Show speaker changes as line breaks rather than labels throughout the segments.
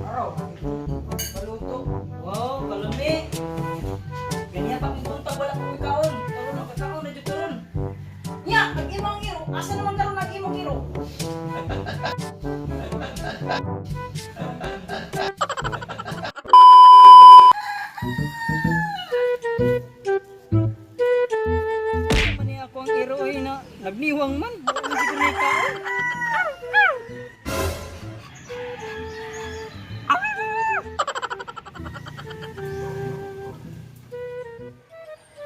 Araw. Paluto. Wow, kalami. Ganyan pa pinuntag wala kong ikaon. Karon ang kakaon na dito ron. Nya, nag-imong iro. Asa naman karon nag-imong iro? Mani ako ang iro ay na nagniwang man. Wala na siguro ikaon.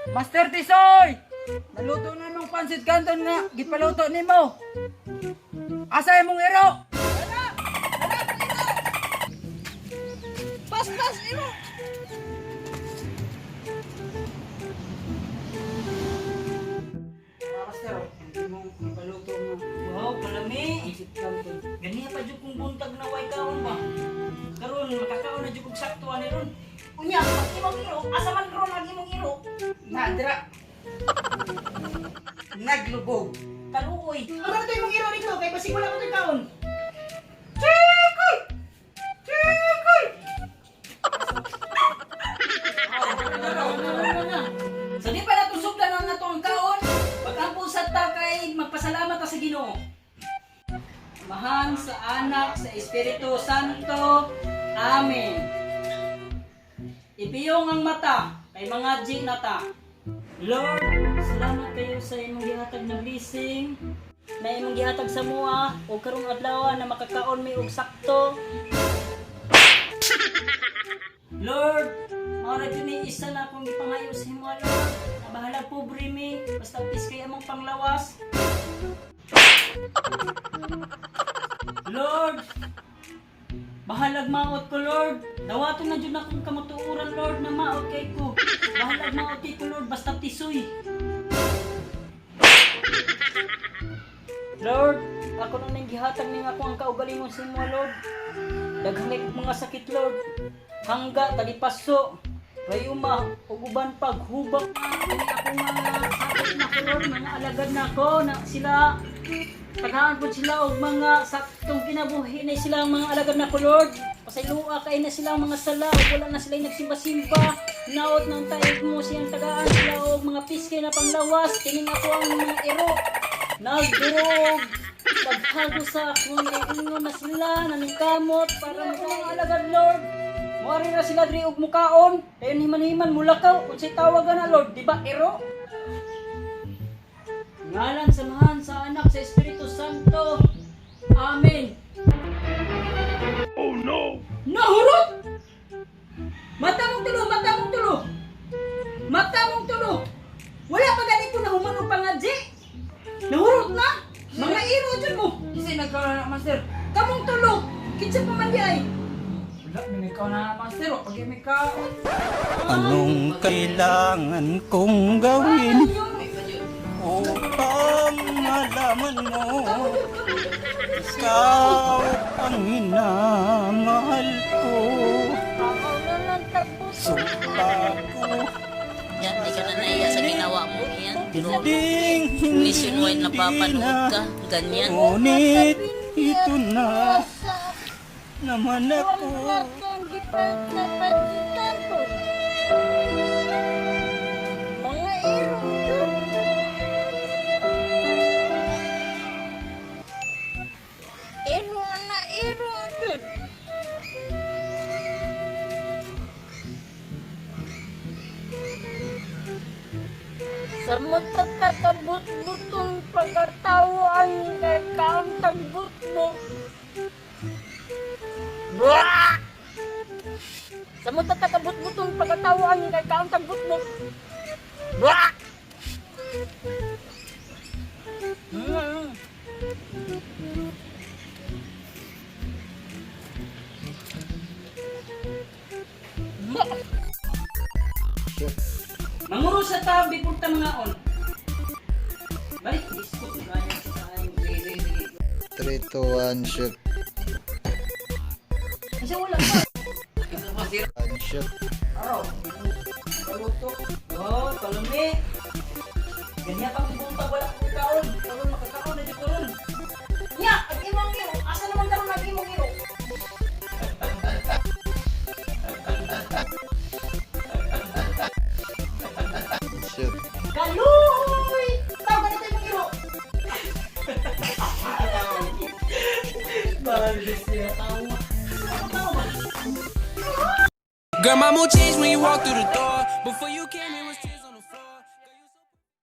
Master Tisoy! Naluto na nung pansit canton nga gipaluto nimo. Asa imong iro? Wala! Wala pa iro! Pas iro! Master, imong gipaluto nga. Wow, kalami! Pansit canton. Ganiya pa jud kung buntag na way kaon ba? Karon makakaon na jud kog sakto ani ron. Unya, pag imong iro, asa man ron ang imong iro? Nadra. Naglubog. Kaluoy. Ano na imong iro rito? Kay basig wala ko ito'y kaon. Chikoy! Chikoy! Sa di pa natusog na lang na ang kaon, pag-ampun sa takay, magpasalamat ka sa Ginoo. Amahan sa Anak, sa Espiritu Santo. Amen. Ipiyong ang mata kay mga G nata. Lord, salamat kayo sa imong gihatag na blessing na imong gihatag sa mua o karong adlaw na makakaon mi og sakto. Lord, mara gyud ni isa na akong gipangayo sa imo, Lord. Na bahala pobre mi basta pis kay among panglawas. Lord, bahalag maot ko, Lord. Dawaton na dyan akong kamutuuran, Lord, na maot kay ko. Bahalag maot kay ko, Lord, basta tisoy. Lord, ako nang nanggihatag ning ako ang kaugalingon sa imo, Lord. Daghangay kong mga sakit, Lord. Hangga, talipaso, rayuma, ug uban paghubak. Ani ako mga sakit na ko, Lord, mga alagad na ko, na sila paghaan po sila og mga saktong kinabuhi na sila ang mga alagad na ko, Lord. Pasayloa kay na sila ang mga sala ug wala na sila nagsimba-simba. Naot ng taig mo siyang tagaan sila og mga piskay na panglawas. Kining ako ang mga iro. Nagdurog. Paghago sa akong ingon na sila naningkamot para mo ang alagad, Lord. Moari na sila diri og mukaon. Dayon himan-himan mulakaw unsay tawagan na, Lord, di ba iro? Ngalan samahan sa Anak sa Espiritu Santo. Amen.
Oh no!
Nahurot! Mata mong tulo, mata mong tulo. Mata mong tulo. Wala pa ganito na humano pa nga, G. Nahurot na. Mga iro dyan mo. Kasi nagkaroon na, Master. Kamong tulo. Kitsa pa man di ay. Wala, may ikaw na, Master. Pag may ikaw.
Anong kailangan kong gawin upang malaman mo ikaw ang minamahal ko? Sumpa ko
Yan, di ka na naiya sa ginawa mo. Yan,
ding
nationwide na papanood ka. Ganyan.
ngunit ito na naman ako.
Sa matatagabot-butong pagkatawaan kay kaang tagbut mo. Sa matatagabot-butong pagkatawaan kay kaang tagbut mo.
Manguro sa tabi punta mga on. Balik, disco. Gaya sa aking. Sige.
3, 2, 1, shoot.
Kasi wala pa.
Shoot.
Araw. Paluto. Oh, kalumi. Ganyan pang buntag wala kong kaon. Karon makakaon na dito ron. Nya, at imong iro. Asa naman karon nag imong iro?
Girl, my mood changed when you walked through the door. Before you came in.